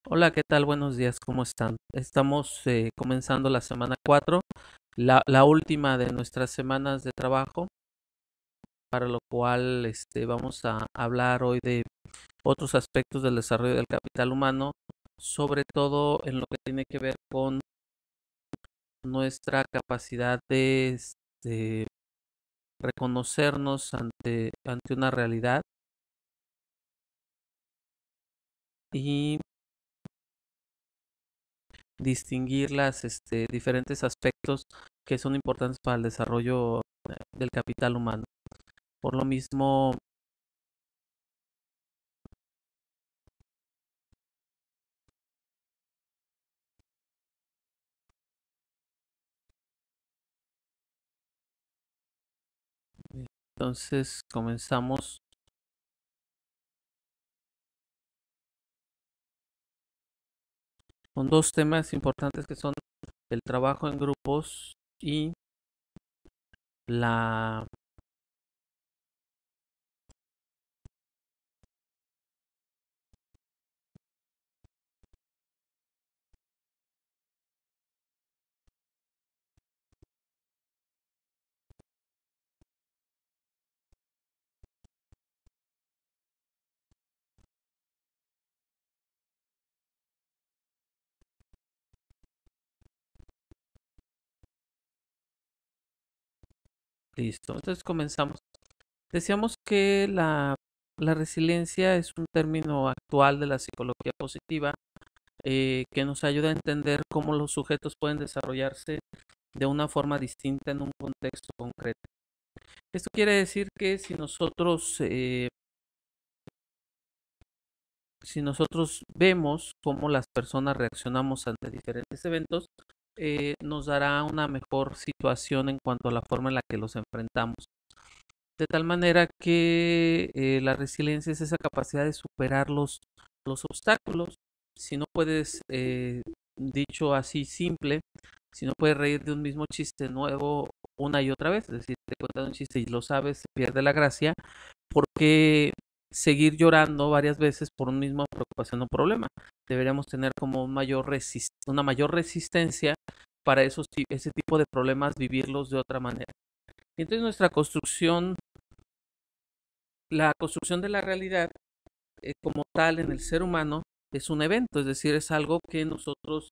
Hola, ¿qué tal? Buenos días, ¿cómo están? Estamos comenzando la semana 4, la última de nuestras semanas de trabajo, para lo cual vamos a hablar hoy de otros aspectos del desarrollo del capital humano, sobre todo en lo que tiene que ver con nuestra capacidad de reconocernos ante una realidad y distinguir las diferentes aspectos que son importantes para el desarrollo del capital humano. Por lo mismo, entonces comenzamos con dos temas importantes que son el trabajo en grupos y la... Listo, entonces comenzamos. Decíamos que la resiliencia es un término actual de la psicología positiva que nos ayuda a entender cómo los sujetos pueden desarrollarse de una forma distinta en un contexto concreto. Esto quiere decir que si nosotros vemos cómo las personas reaccionamos ante diferentes eventos, nos dará una mejor situación en cuanto a la forma en la que los enfrentamos. De tal manera que la resiliencia es esa capacidad de superar los obstáculos. Si no puedes, dicho así simple, si no puedes reír de un mismo chiste nuevo una y otra vez, es decir, te cuentan un chiste y lo sabes, se pierde la gracia, porque seguir llorando varias veces por un mismo preocupación o problema. Deberíamos tener como una mayor resistencia para ese tipo de problemas, vivirlos de otra manera. Y entonces la construcción de la realidad como tal en el ser humano es un evento, es decir, es algo que nosotros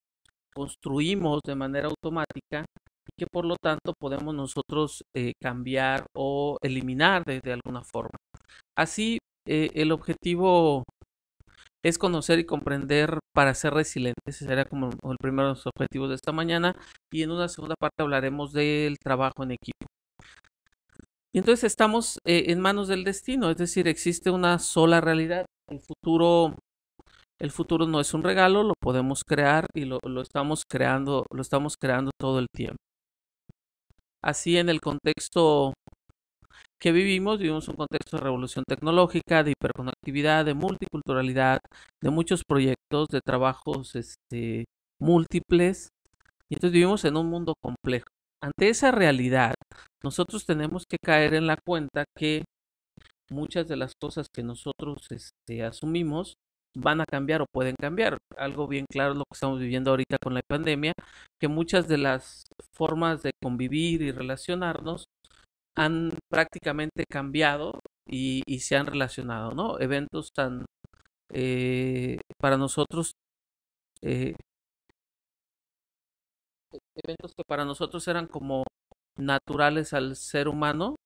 construimos de manera automática y que por lo tanto podemos nosotros cambiar o eliminar de alguna forma. Así, el objetivo es conocer y comprender para ser resiliente. Ese sería como el primero de los objetivos de esta mañana. Y en una segunda parte hablaremos del trabajo en equipo. Y entonces estamos en manos del destino, es decir, existe una sola realidad. El futuro no es un regalo, lo podemos crear y lo estamos creando todo el tiempo. Así en el contexto que vivimos un contexto de revolución tecnológica, de hiperconectividad, de multiculturalidad, de muchos proyectos, de trabajos múltiples, y entonces vivimos en un mundo complejo. Ante esa realidad, nosotros tenemos que caer en la cuenta que muchas de las cosas que nosotros asumimos van a cambiar o pueden cambiar. Algo bien claro es lo que estamos viviendo ahorita con la pandemia, que muchas de las formas de convivir y relacionarnos han prácticamente cambiado y se han relacionado, ¿no? Para nosotros, eh, eventos que para nosotros eran como naturales al ser humano,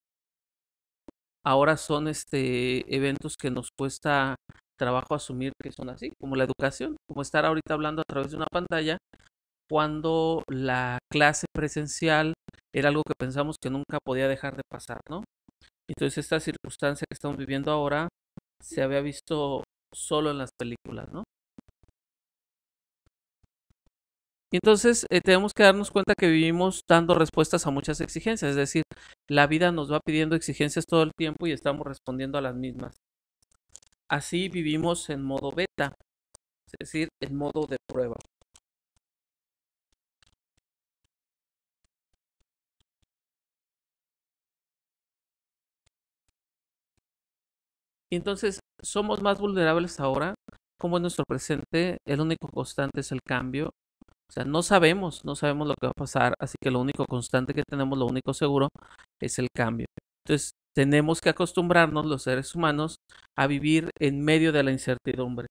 ahora son eventos que nos cuesta trabajo asumir que son así, como la educación, como estar ahorita hablando a través de una pantalla, cuando la clase presencial era algo que pensamos que nunca podía dejar de pasar, ¿no? Entonces esta circunstancia que estamos viviendo ahora se había visto solo en las películas, ¿no? Y entonces tenemos que darnos cuenta que vivimos dando respuestas a muchas exigencias, es decir, la vida nos va pidiendo exigencias todo el tiempo y estamos respondiendo a las mismas. Así vivimos en modo beta, es decir, en modo de prueba. Y entonces somos más vulnerables ahora como en nuestro presente el único constante es el cambio. O sea, no sabemos lo que va a pasar, así que lo único constante que tenemos, lo único seguro, es el cambio. Entonces, tenemos que acostumbrarnos los seres humanos a vivir en medio de la incertidumbre.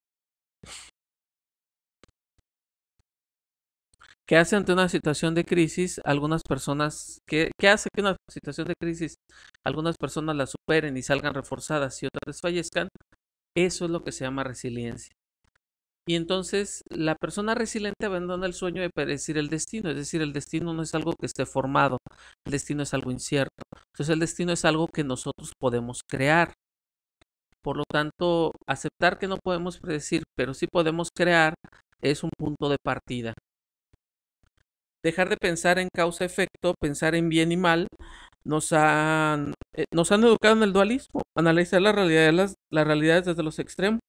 ¿Qué hace ante una situación de crisis? ¿Qué hace que una situación de crisis algunas personas la superen y salgan reforzadas y otras desfallezcan? Eso es lo que se llama resiliencia. Y entonces la persona resiliente abandona el sueño de predecir el destino, es decir, el destino no es algo que esté formado, el destino es algo incierto. Entonces el destino es algo que nosotros podemos crear. Por lo tanto, aceptar que no podemos predecir, pero sí podemos crear, es un punto de partida. Dejar de pensar en causa-efecto, pensar en bien y mal, nos han educado en el dualismo, analizar las realidades desde los extremos,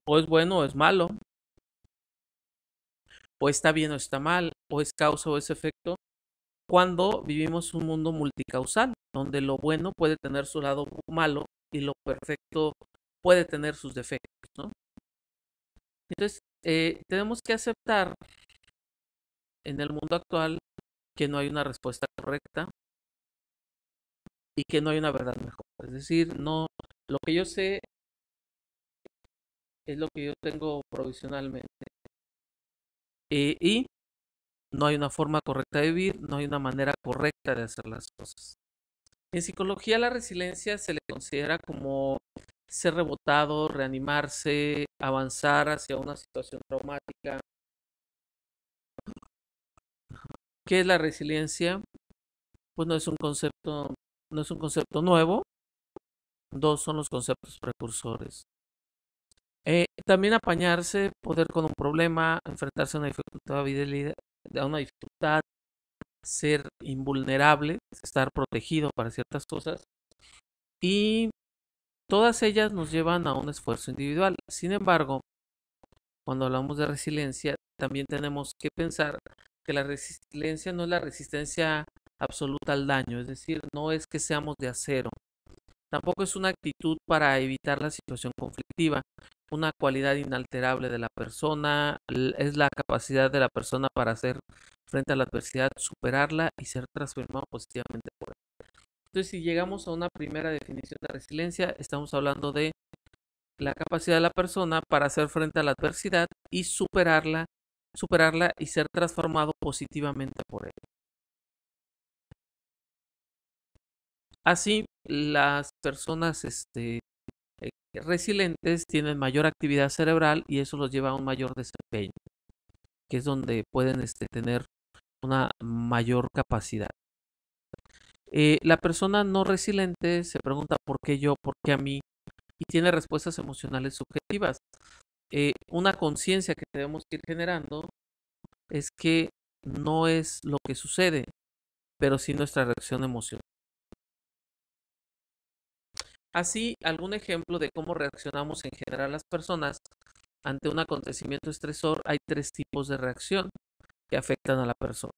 o es bueno o es malo, o está bien o está mal, o es causa o es efecto, cuando vivimos un mundo multicausal, donde lo bueno puede tener su lado malo y lo perfecto puede tener sus defectos, ¿no? Entonces, tenemos que aceptar en el mundo actual que no hay una respuesta correcta y que no hay una verdad mejor. Es decir, no, lo que yo sé es lo que yo tengo provisionalmente. Y no hay una forma correcta de vivir, no hay una manera correcta de hacer las cosas. En psicología la resiliencia se le considera como ser rebotado, reanimarse, avanzar hacia una situación traumática. ¿Qué es la resiliencia? Pues no es un concepto nuevo, dos son los conceptos precursores. También apañarse, poder con un problema, enfrentarse a una dificultad, ser invulnerable, estar protegido para ciertas cosas. Y todas ellas nos llevan a un esfuerzo individual. Sin embargo, cuando hablamos de resiliencia, también tenemos que pensar que la resiliencia no es la resistencia absoluta al daño, es decir, no es que seamos de acero. Tampoco es una actitud para evitar la situación conflictiva. Una cualidad inalterable de la persona es la capacidad de la persona para hacer frente a la adversidad, superarla y ser transformado positivamente por ella. Entonces, si llegamos a una primera definición de resiliencia, estamos hablando de la capacidad de la persona para hacer frente a la adversidad y superarla y ser transformado positivamente por ella. Así, las personas resilientes tienen mayor actividad cerebral y eso los lleva a un mayor desempeño, que es donde pueden tener una mayor capacidad. La persona no resiliente se pregunta por qué yo, por qué a mí, y tiene respuestas emocionales subjetivas. Una conciencia que debemos ir generando es que no es lo que sucede, pero sí nuestra reacción emocional. Así, algún ejemplo de cómo reaccionamos en general las personas ante un acontecimiento estresor, hay tres tipos de reacción que afectan a la persona.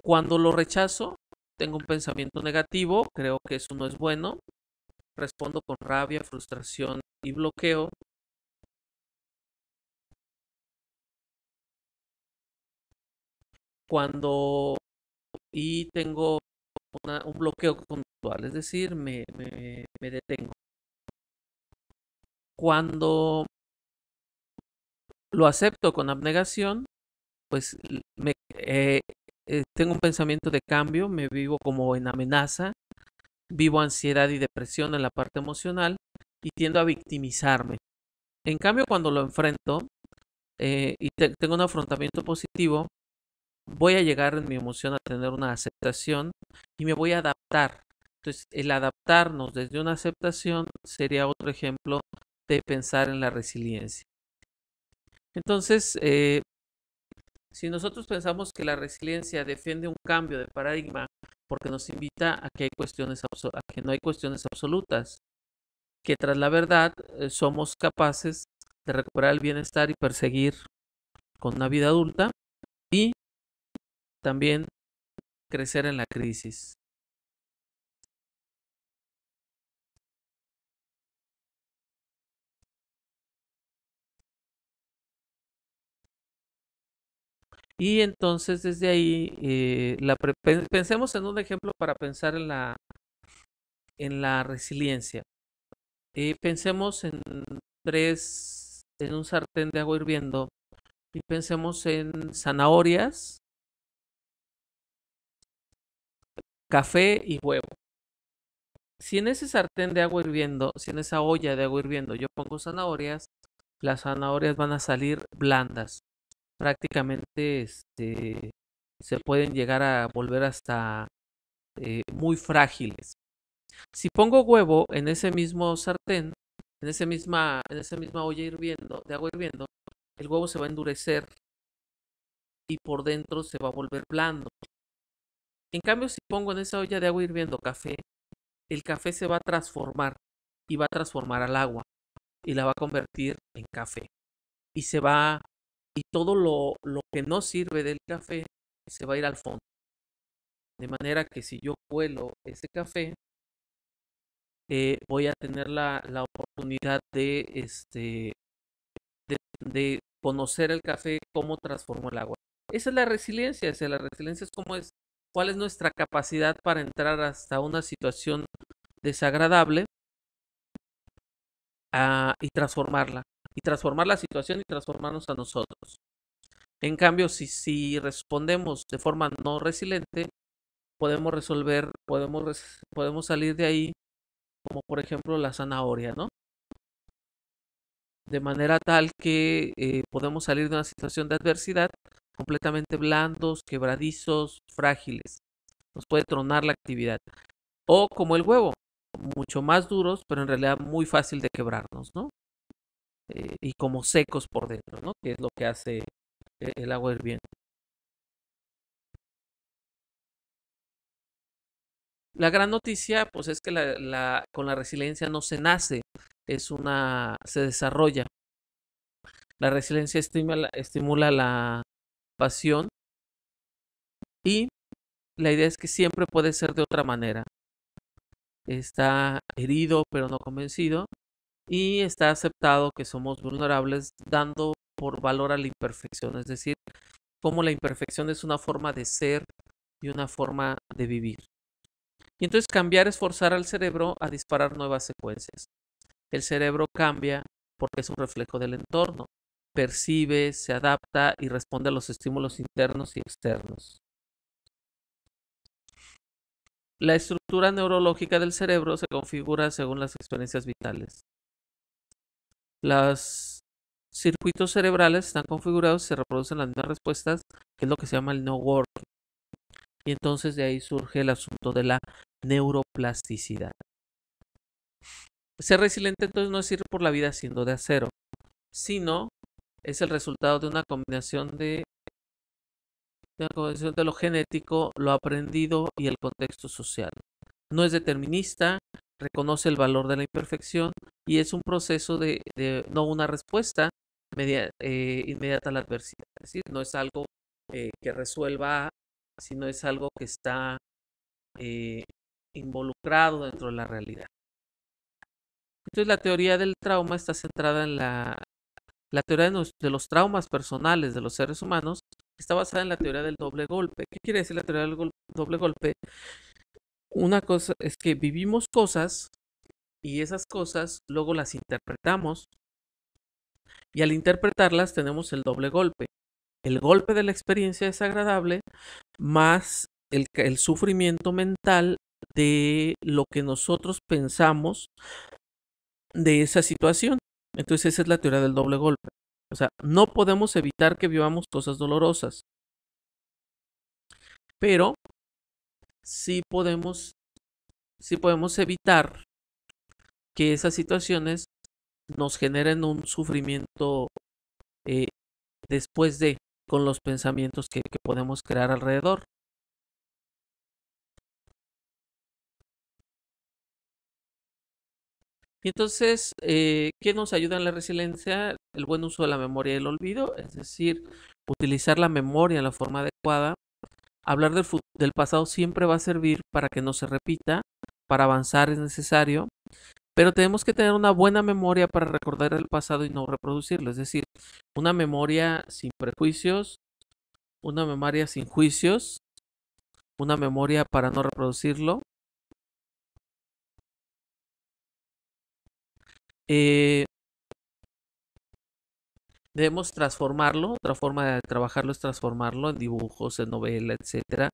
Cuando lo rechazo, tengo un pensamiento negativo, creo que eso no es bueno, respondo con rabia, frustración y bloqueo. Cuando y tengo un bloqueo conductual, es decir, me detengo. Cuando lo acepto con abnegación, pues tengo un pensamiento de cambio, me vivo como en amenaza, vivo ansiedad y depresión en la parte emocional y tiendo a victimizarme. En cambio, cuando lo enfrento y tengo un afrontamiento positivo, voy a llegar en mi emoción a tener una aceptación y me voy a adaptar. Entonces, el adaptarnos desde una aceptación sería otro ejemplo de pensar en la resiliencia. Entonces, si nosotros pensamos que la resiliencia defiende un cambio de paradigma porque nos invita a que, a que no hay cuestiones absolutas, que tras la verdad somos capaces de recuperar el bienestar y perseguir con una vida adulta y también crecer en la crisis. Y entonces desde ahí, pensemos en un ejemplo para pensar en la resiliencia. Pensemos en un sartén de agua hirviendo y pensemos en zanahorias, café y huevo. Si en ese sartén de agua hirviendo, si en esa olla de agua hirviendo yo pongo zanahorias, las zanahorias van a salir blandas. Prácticamente se pueden llegar a volver hasta muy frágiles. Si pongo huevo en ese mismo sartén, en esa misma olla hirviendo, de agua hirviendo, el huevo se va a endurecer y por dentro se va a volver blando. En cambio, si pongo en esa olla de agua hirviendo café, el café se va a transformar y va a transformar al agua y la va a convertir en café. Y y todo lo que no sirve del café se va a ir al fondo. De manera que si yo cuelo ese café, voy a tener la oportunidad de conocer el café, cómo transformó el agua. Esa es la resiliencia. La resiliencia es cuál es nuestra capacidad para entrar hasta una situación desagradable y transformarla. Y transformar la situación y transformarnos a nosotros. En cambio, si respondemos de forma no resiliente, podemos salir de ahí, como por ejemplo la zanahoria, ¿no? De manera tal que podemos salir de una situación de adversidad completamente blandos, quebradizos, frágiles. Nos puede tronar la actividad. O como el huevo, mucho más duros, pero en realidad muy fácil de quebrarnos, ¿no? Y como secos por dentro, ¿no? Que es lo que hace el agua hirviendo. La gran noticia, pues, es que con la resiliencia no se nace, se desarrolla. La resiliencia estimula la pasión y la idea es que siempre puede ser de otra manera. Está herido pero no convencido y está aceptado que somos vulnerables dando por valor a la imperfección, es decir, como la imperfección es una forma de ser y una forma de vivir. Y entonces cambiar es forzar al cerebro a disparar nuevas secuencias. El cerebro cambia porque es un reflejo del entorno. Percibe, se adapta y responde a los estímulos internos y externos. La estructura neurológica del cerebro se configura según las experiencias vitales. Los circuitos cerebrales están configurados y se reproducen las mismas respuestas, que es lo que se llama el networking. Y entonces de ahí surge el asunto de la neuroplasticidad. Ser resiliente entonces no es ir por la vida siendo de acero, sino es el resultado de una combinación de lo genético, lo aprendido y el contexto social. No es determinista, reconoce el valor de la imperfección y es un proceso no una respuesta inmediata a la adversidad. Es decir, no es algo que resuelva, sino es algo que está eh, involucrado dentro de la realidad. Entonces la teoría del trauma está centrada en la teoría de los traumas personales de los seres humanos, está basada en la teoría del doble golpe. ¿Qué quiere decir la teoría del doble golpe? Una cosa es que vivimos cosas y esas cosas luego las interpretamos y al interpretarlas tenemos el doble golpe. El golpe de la experiencia desagradable más el sufrimiento mental de lo que nosotros pensamos de esa situación. Entonces esa es la teoría del doble golpe. O sea, no podemos evitar que vivamos cosas dolorosas, pero sí podemos, sí podemos evitar que esas situaciones nos generen un sufrimiento eh, después con los pensamientos que podemos crear alrededor. Y entonces, ¿qué nos ayuda en la resiliencia? El buen uso de la memoria y el olvido, es decir, utilizar la memoria en la forma adecuada. Hablar del pasado siempre va a servir para que no se repita, para avanzar es necesario, pero tenemos que tener una buena memoria para recordar el pasado y no reproducirlo, es decir, una memoria sin prejuicios, una memoria sin juicios, una memoria para no reproducirlo. Eh, Debemos transformarlo, otra forma de trabajarlo es transformarlo en dibujos, en novela, etcétera.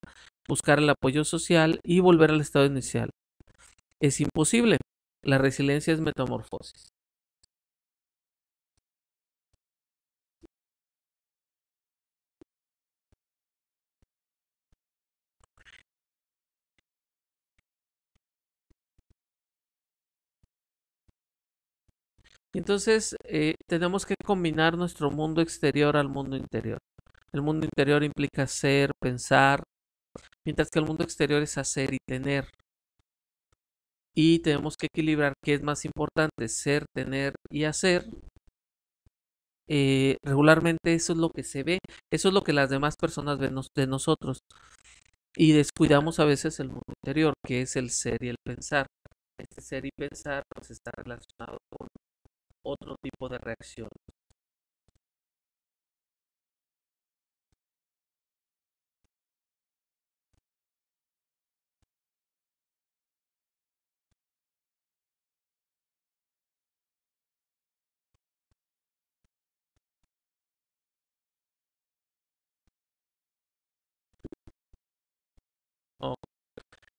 Buscar el apoyo social y volver al estado inicial. Es imposible. La resiliencia es metamorfosis. Entonces, tenemos que combinar nuestro mundo exterior al mundo interior. El mundo interior implica ser, pensar, mientras que el mundo exterior es hacer y tener. Y tenemos que equilibrar qué es más importante, ser, tener y hacer. Regularmente eso es lo que se ve, eso es lo que las demás personas ven de nosotros. Y descuidamos a veces el mundo interior, que es el ser y el pensar. Este ser y pensar pues está relacionado con otro tipo de reacción. Oh.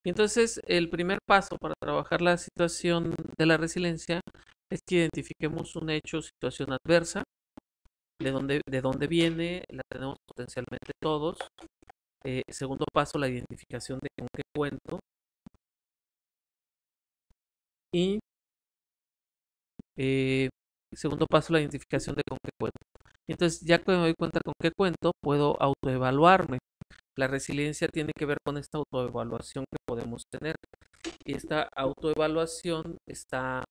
Y entonces, el primer paso para trabajar la situación de la resiliencia es que identifiquemos un hecho o situación adversa, de dónde viene, la tenemos potencialmente todos. Segundo paso, la identificación de con qué cuento. Y eh, segundo paso, la identificación de con qué cuento. Entonces, ya que me doy cuenta con qué cuento, puedo autoevaluarme. La resiliencia tiene que ver con esta autoevaluación que podemos tener. Y esta autoevaluación está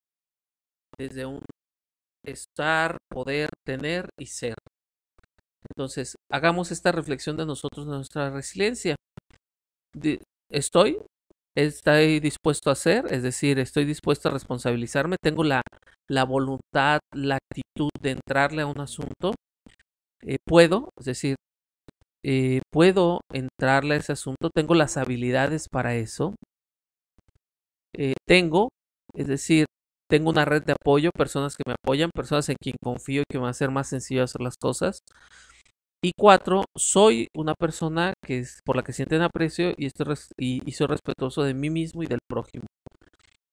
desde un estar, poder, tener y ser. Entonces, hagamos esta reflexión de nosotros, de nuestra resiliencia. De, ¿Estoy? ¿Estoy dispuesto a hacer? Es decir, ¿estoy dispuesto a responsabilizarme? ¿Tengo la voluntad, la actitud de entrarle a un asunto? ¿Puedo? Es decir, ¿puedo entrarle a ese asunto? ¿Tengo las habilidades para eso? Tengo, es decir, tengo una red de apoyo, personas que me apoyan, personas en quien confío y que me va a hacer más sencillo hacer las cosas. Y cuatro, soy una persona que es por la que sienten aprecio y soy respetuoso de mí mismo y del prójimo.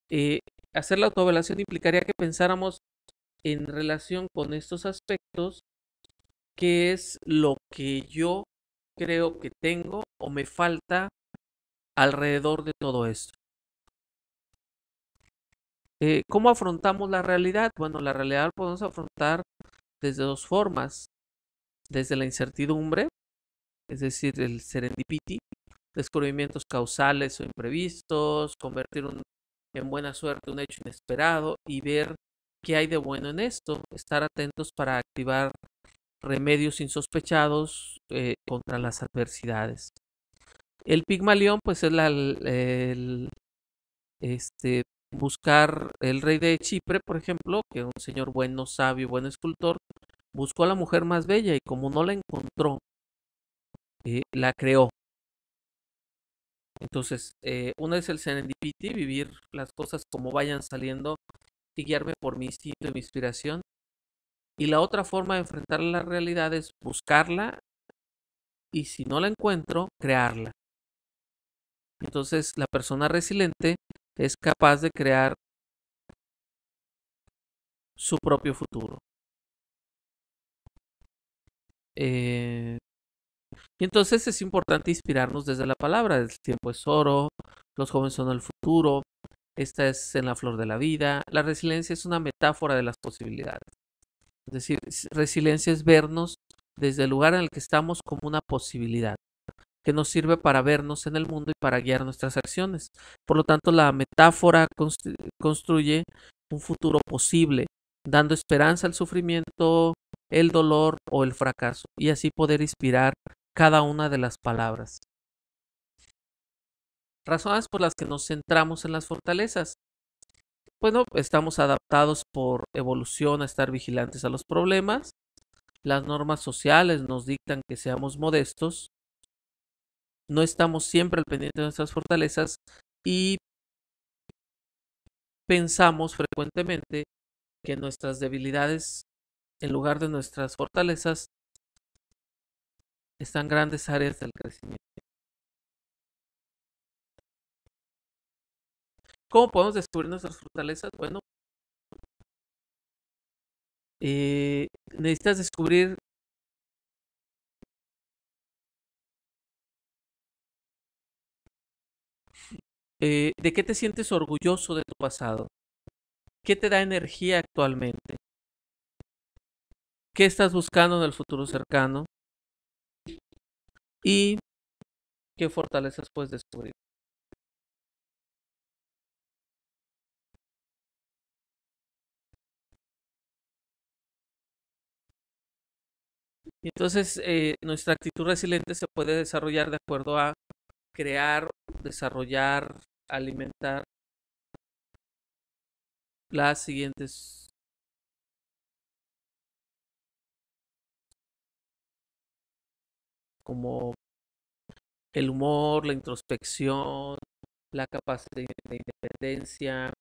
Eh, Hacer la autoevaluación implicaría que pensáramos en relación con estos aspectos, qué es lo que yo creo que tengo o me falta alrededor de todo esto. ¿Cómo afrontamos la realidad? Bueno, la realidad la podemos afrontar desde dos formas. Desde la incertidumbre, es decir, el serendipity, descubrimientos causales o imprevistos, convertir en buena suerte un hecho inesperado y ver qué hay de bueno en esto, estar atentos para activar remedios insospechados contra las adversidades. El Pigmalión, pues es este, buscar el rey de Chipre, por ejemplo, que es un señor bueno, sabio, buen escultor, buscó a la mujer más bella y como no la encontró, la creó. Entonces, uno es el serendipity, vivir las cosas como vayan saliendo y guiarme por mi instinto y mi inspiración. Y la otra forma de enfrentar la realidad es buscarla y si no la encuentro, crearla. Entonces, la persona resiliente es capaz de crear su propio futuro. Y entonces es importante inspirarnos desde la palabra. El tiempo es oro, los jóvenes son el futuro, esta es en la flor de la vida. La resiliencia es una metáfora de las posibilidades. Es decir, resiliencia es vernos desde el lugar en el que estamos como una posibilidad que nos sirve para vernos en el mundo y para guiar nuestras acciones. Por lo tanto, la metáfora construye un futuro posible, dando esperanza al sufrimiento, el dolor o el fracaso, y así poder inspirar cada una de las palabras. Razones por las que nos centramos en las fortalezas. Bueno, estamos adaptados por evolución a estar vigilantes a los problemas. Las normas sociales nos dictan que seamos modestos, no estamos siempre al pendiente de nuestras fortalezas y pensamos frecuentemente que nuestras debilidades, en lugar de nuestras fortalezas, están grandes áreas del crecimiento. ¿Cómo podemos descubrir nuestras fortalezas? Bueno, necesitas descubrir de qué te sientes orgulloso de tu pasado, qué te da energía actualmente, qué estás buscando en el futuro cercano y qué fortalezas puedes descubrir. Entonces, nuestra actitud resiliente se puede desarrollar de acuerdo a crear, desarrollar, alimentar las siguientes, como el humor, la introspección, la capacidad de independencia,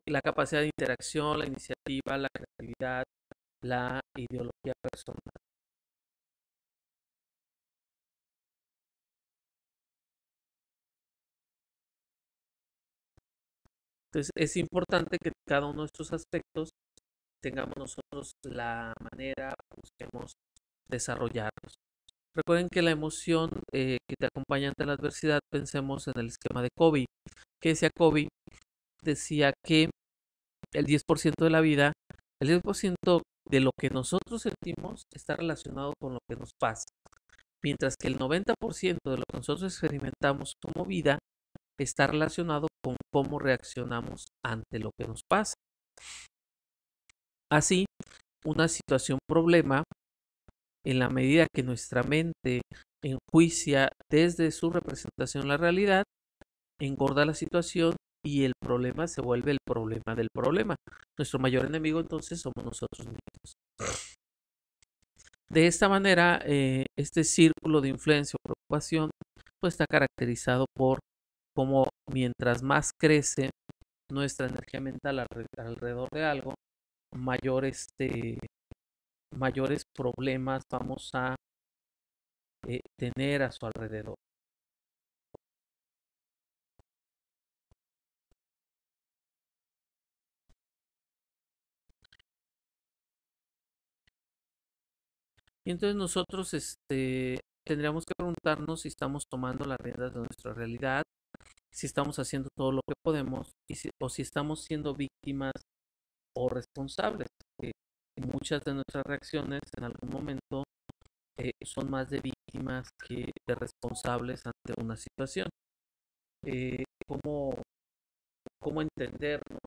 la capacidad de interacción, la iniciativa, la creatividad, la ideología personal. Entonces, es importante que cada uno de estos aspectos tengamos nosotros la manera, busquemos desarrollarlos. Recuerden que la emoción que te acompaña ante la adversidad, pensemos en el esquema de Covey. ¿Qué decía Covey? Decía que el 10% de la vida, el 10% de lo que nosotros sentimos está relacionado con lo que nos pasa, mientras que el 90% de lo que nosotros experimentamos como vida está relacionado con cómo reaccionamos ante lo que nos pasa. Así, una situación problema, en la medida que nuestra mente enjuicia desde su representación la realidad, engorda la situación y el problema se vuelve el problema del problema. Nuestro mayor enemigo entonces somos nosotros mismos. De esta manera, este círculo de influencia o preocupación pues está caracterizado por cómo mientras más crece nuestra energía mental alrededor de algo, mayor mayores problemas vamos a tener a su alrededor. Y entonces nosotros tendríamos que preguntarnos si estamos tomando las riendas de nuestra realidad, si estamos haciendo todo lo que podemos o si estamos siendo víctimas o responsables. Muchas de nuestras reacciones en algún momento son más de víctimas que de responsables ante una situación. ¿Cómo, cómo entendernos?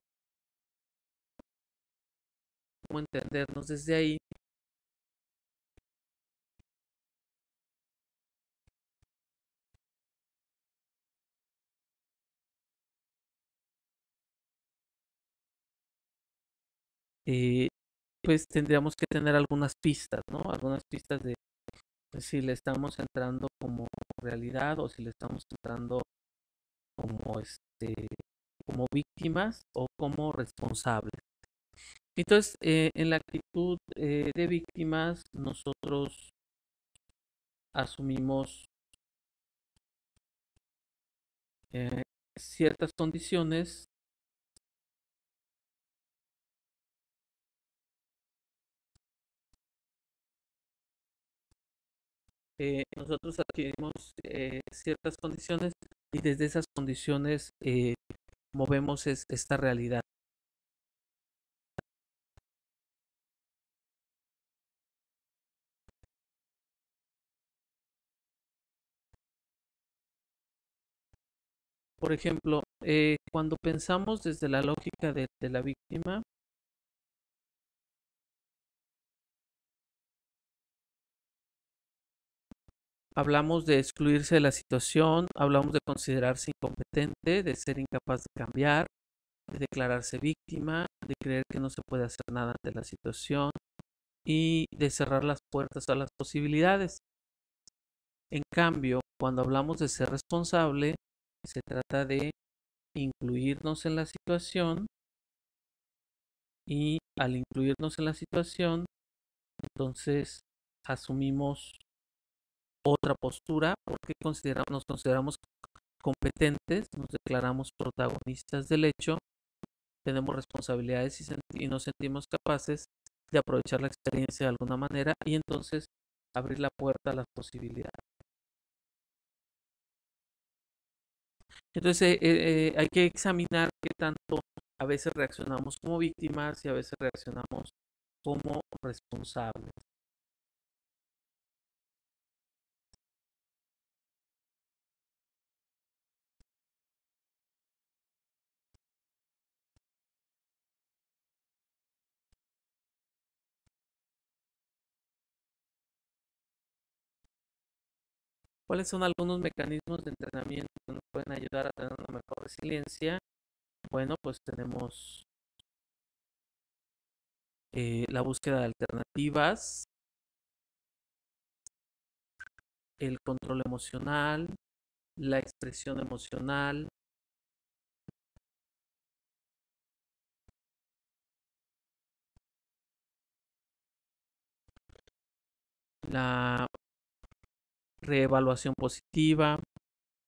¿Cómo entendernos desde ahí? Eh, pues tendríamos que tener algunas pistas, ¿no? Algunas pistas de si le estamos entrando como realidad o si le estamos entrando como como víctimas o como responsables. Entonces, en la actitud de víctimas, nosotros asumimos eh, ciertas condiciones. Nosotros adquirimos ciertas condiciones y desde esas condiciones movemos esta realidad. Por ejemplo, cuando pensamos desde la lógica de la víctima, Hablamos de excluirse de la situación, hablamos de considerarse incompetente, de ser incapaz de cambiar, de declararse víctima, de creer que no se puede hacer nada ante la situación y de cerrar las puertas a las posibilidades. En cambio, cuando hablamos de ser responsable, se trata de incluirnos en la situación y al incluirnos en la situación, entonces asumimos otra postura porque nos consideramos competentes, nos declaramos protagonistas del hecho, tenemos responsabilidades y nos sentimos capaces de aprovechar la experiencia de alguna manera y entonces abrir la puerta a las posibilidades. Entonces hay que examinar qué tanto a veces reaccionamos como víctimas y a veces reaccionamos como responsables. ¿Cuáles son algunos mecanismos de entrenamiento que nos pueden ayudar a tener una mejor resiliencia? Bueno, pues tenemos la búsqueda de alternativas, el control emocional, la expresión emocional, la reevaluación positiva,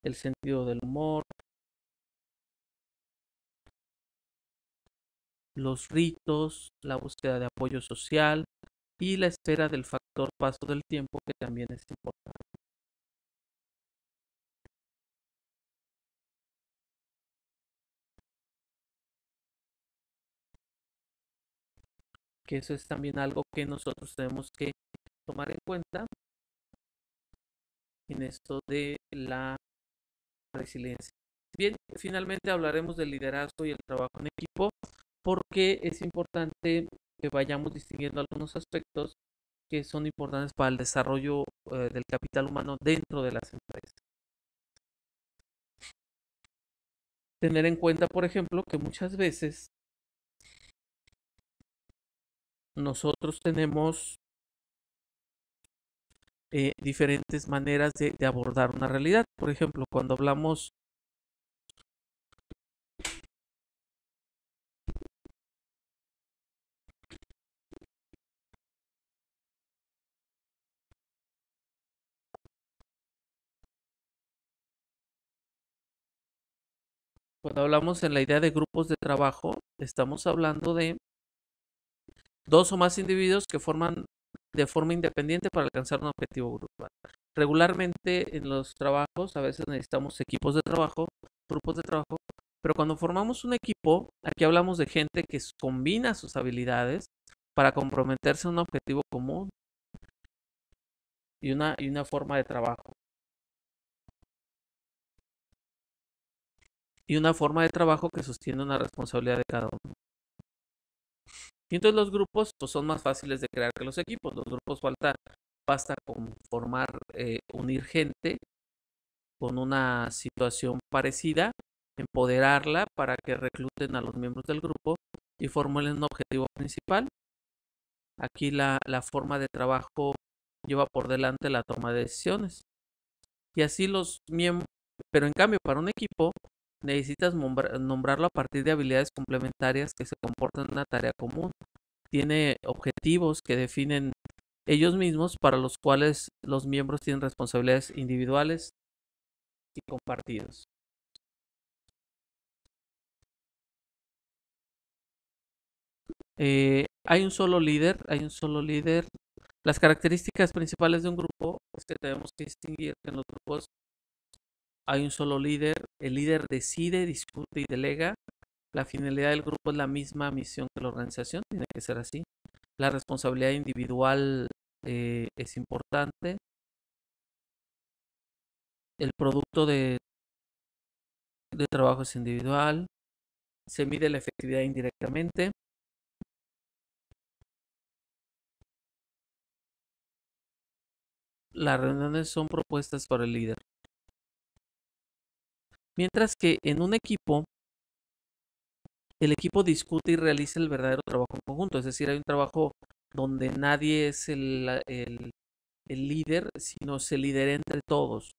el sentido del humor, los ritos, la búsqueda de apoyo social y la espera del factor paso del tiempo, que también es importante. Que eso es también algo que nosotros tenemos que tomar en cuenta en esto de la resiliencia. Bien, finalmente hablaremos del liderazgo y el trabajo en equipo, porque es importante que vayamos distinguiendo algunos aspectos que son importantes para el desarrollo del capital humano dentro de las empresas. Tener en cuenta, por ejemplo, que muchas veces nosotros tenemos diferentes maneras de abordar una realidad. Por ejemplo, cuando hablamos en la idea de grupos de trabajo, estamos hablando de dos o más individuos que forman de forma independiente para alcanzar un objetivo grupal. Regularmente en los trabajos a veces necesitamos equipos de trabajo, grupos de trabajo, pero cuando formamos un equipo, aquí hablamos de gente que combina sus habilidades para comprometerse a un objetivo común y una forma de trabajo. Y una forma de trabajo que sostiene una responsabilidad de cada uno. Y entonces los grupos pues, son más fáciles de crear que los equipos. Los grupos basta con formar, unir gente con una situación parecida, empoderarla para que recluten a los miembros del grupo y formulen un objetivo principal. Aquí la forma de trabajo lleva por delante la toma de decisiones. Y así los miembros, pero en cambio para un equipo necesitas nombrarlo a partir de habilidades complementarias que se comportan en una tarea común. Tiene objetivos que definen ellos mismos para los cuales los miembros tienen responsabilidades individuales y compartidos. Hay un solo líder, hay un solo líder. Las características principales de un grupo es que tenemos que distinguir que en los grupos hay un solo líder, el líder decide, discute y delega. La finalidad del grupo es la misma misión que la organización, tiene que ser así. La responsabilidad individual es importante. El producto de trabajo es individual. Se mide la efectividad indirectamente. las reuniones son propuestas por el líder. Mientras que en un equipo, el equipo discute y realiza el verdadero trabajo en conjunto. Es decir, hay un trabajo donde nadie es el líder, sino se lidera entre todos.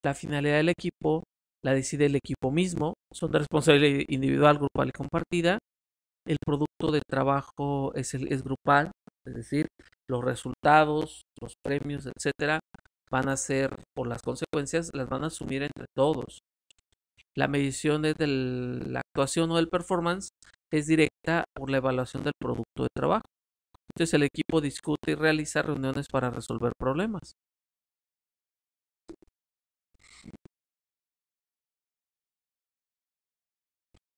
La finalidad del equipo la decide el equipo mismo, son de responsabilidad individual, grupal y compartida. El producto de trabajo es grupal, es decir, los resultados, los premios, etcétera, van a ser, por las consecuencias, las van a asumir entre todos. La medición de la actuación o del performance es directa por la evaluación del producto de trabajo. Entonces el equipo discute y realiza reuniones para resolver problemas.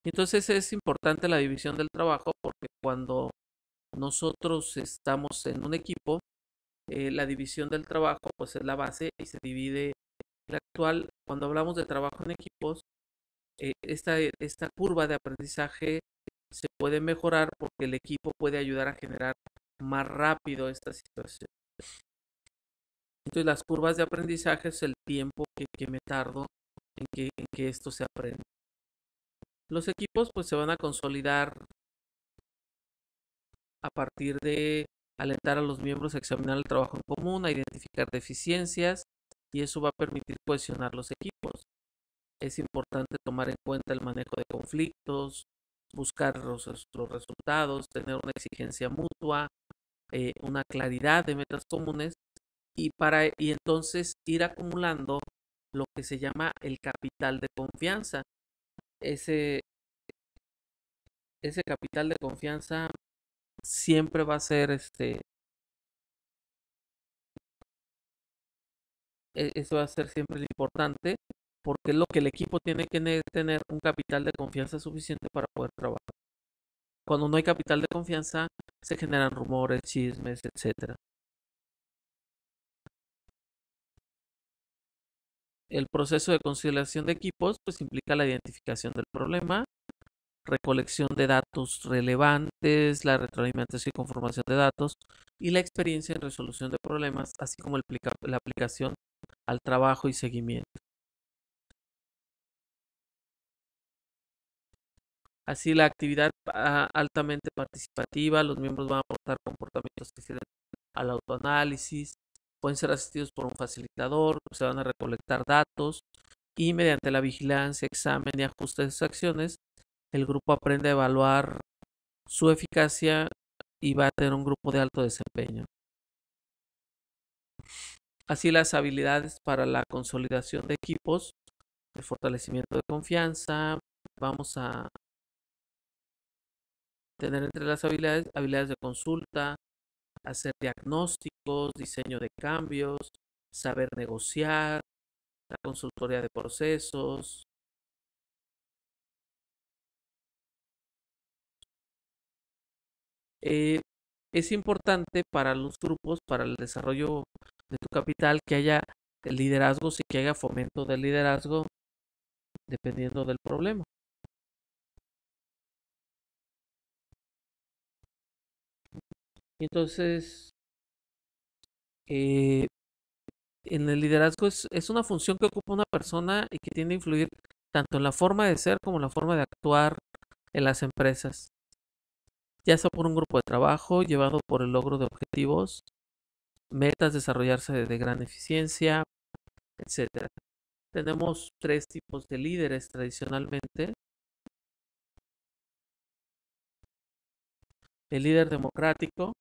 Entonces es importante la división del trabajo porque cuando nosotros estamos en un equipo, la división del trabajo pues es la base y se divide. El actual, cuando hablamos de trabajo en equipos, esta curva de aprendizaje se puede mejorar porque el equipo puede ayudar a generar más rápido esta situación. Entonces las curvas de aprendizaje es el tiempo que me tardo en que esto se aprenda. Los equipos pues se van a consolidar a partir de alentar a los miembros a examinar el trabajo en común, a identificar deficiencias y eso va a permitir cohesionar los equipos. Es importante tomar en cuenta el manejo de conflictos, buscar los resultados, tener una exigencia mutua, una claridad de metas comunes y entonces ir acumulando lo que se llama el capital de confianza. Ese, ese capital de confianza siempre va a ser eso va a ser siempre lo importante porque es lo que el equipo tiene que tener un capital de confianza suficiente para poder trabajar. Cuando no hay capital de confianza, se generan rumores, chismes, etcétera. El proceso de conciliación de equipos pues implica la identificación del problema, recolección de datos relevantes, la retroalimentación y conformación de datos y la experiencia en resolución de problemas, así como la aplicación al trabajo y seguimiento. Así la actividad altamente participativa, los miembros van a aportar comportamientos que sirven al autoanálisis, pueden ser asistidos por un facilitador, se van a recolectar datos y mediante la vigilancia, examen y ajuste de sus acciones, el grupo aprende a evaluar su eficacia y va a tener un grupo de alto desempeño. Así las habilidades para la consolidación de equipos, el fortalecimiento de confianza, vamos a tener entre las habilidades de consulta, hacer diagnósticos, diseño de cambios, saber negociar, la consultoría de procesos. Eh, es importante para los grupos, para el desarrollo de tu capital, que haya liderazgos y que haya fomento del liderazgo dependiendo del problema. Entonces, eh, en el liderazgo es una función que ocupa una persona y que tiende a influir tanto en la forma de ser como en la forma de actuar en las empresas, ya sea por un grupo de trabajo llevado por el logro de objetivos, metas, desarrollarse de gran eficiencia, etcétera. Tenemos tres tipos de líderes tradicionalmente. El líder democrático,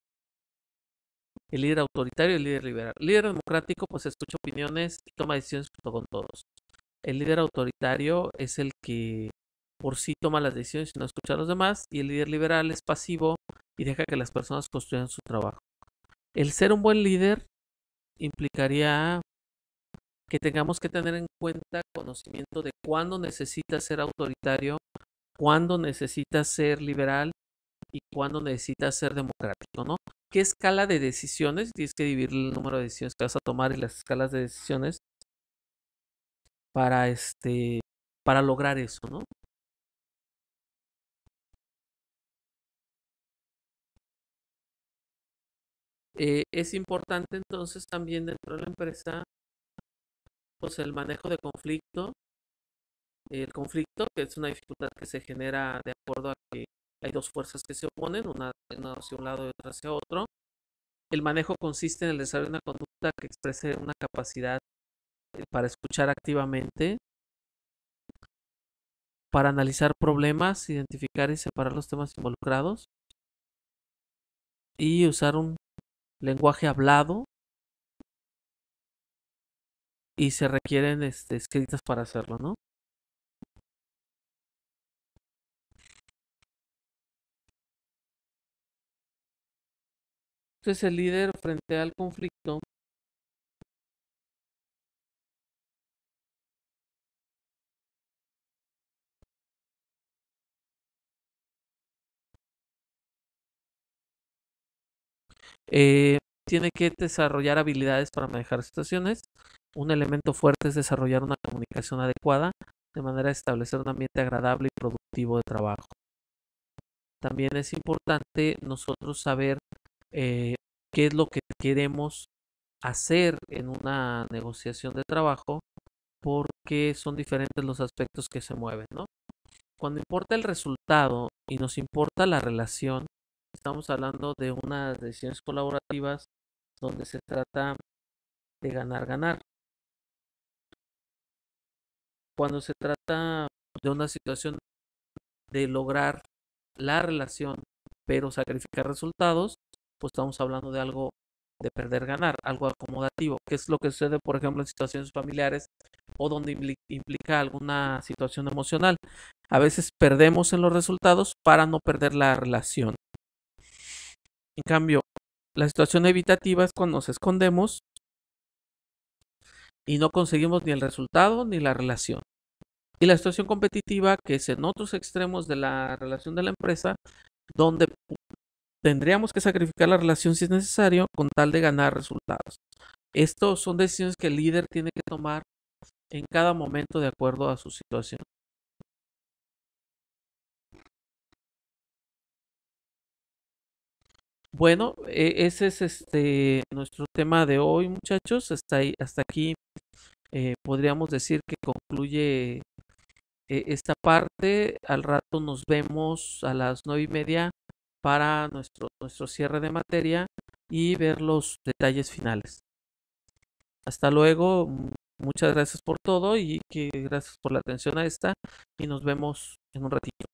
el líder autoritario y el líder liberal. El líder democrático pues escucha opiniones y toma decisiones junto con todos. El líder autoritario es el que por sí toma las decisiones y no escucha a los demás. Y el líder liberal es pasivo y deja que las personas construyan su trabajo. El ser un buen líder implicaría que tengamos que tener en cuenta conocimiento de cuándo necesitas ser autoritario, cuándo necesitas ser liberal y cuándo necesitas ser democrático, ¿no? ¿Qué escala de decisiones? Tienes que dividir el número de decisiones que vas a tomar y las escalas de decisiones para para lograr eso, ¿no? Es importante entonces también dentro de la empresa, pues el manejo de conflicto, el conflicto, que es una dificultad que se genera de acuerdo a que hay dos fuerzas que se oponen, una hacia un lado y otra hacia otro. El manejo consiste en el desarrollo de una conducta que exprese una capacidad para escuchar activamente, para analizar problemas, identificar y separar los temas involucrados y usar un lenguaje hablado y se requieren escritas para hacerlo, ¿no? Entonces el líder frente al conflicto eh, tiene que desarrollar habilidades para manejar situaciones. Un elemento fuerte es desarrollar una comunicación adecuada de manera de establecer un ambiente agradable y productivo de trabajo. También es importante nosotros saber eh, qué es lo que queremos hacer en una negociación de trabajo porque son diferentes los aspectos que se mueven, ¿no? Cuando importa el resultado y nos importa la relación, estamos hablando de unas decisiones colaborativas donde se trata de ganar, ganar. Cuando se trata de una situación de lograr la relación, pero sacrificar resultados, pues estamos hablando de algo de perder, ganar, algo acomodativo, que es lo que sucede, por ejemplo, en situaciones familiares o donde implica alguna situación emocional. A veces perdemos en los resultados para no perder la relación. En cambio, la situación evitativa es cuando nos escondemos y no conseguimos ni el resultado ni la relación. Y la situación competitiva, que es en otros extremos de la relación de la empresa, donde tendríamos que sacrificar la relación si es necesario con tal de ganar resultados. Estos son decisiones que el líder tiene que tomar en cada momento de acuerdo a su situación. Bueno, ese es nuestro tema de hoy, muchachos. Hasta aquí podríamos decir que concluye esta parte. Al rato nos vemos a las 9:30 para nuestro cierre de materia y ver los detalles finales. Hasta luego. Muchas gracias por todo y que gracias por la atención a esta y nos vemos en un ratito.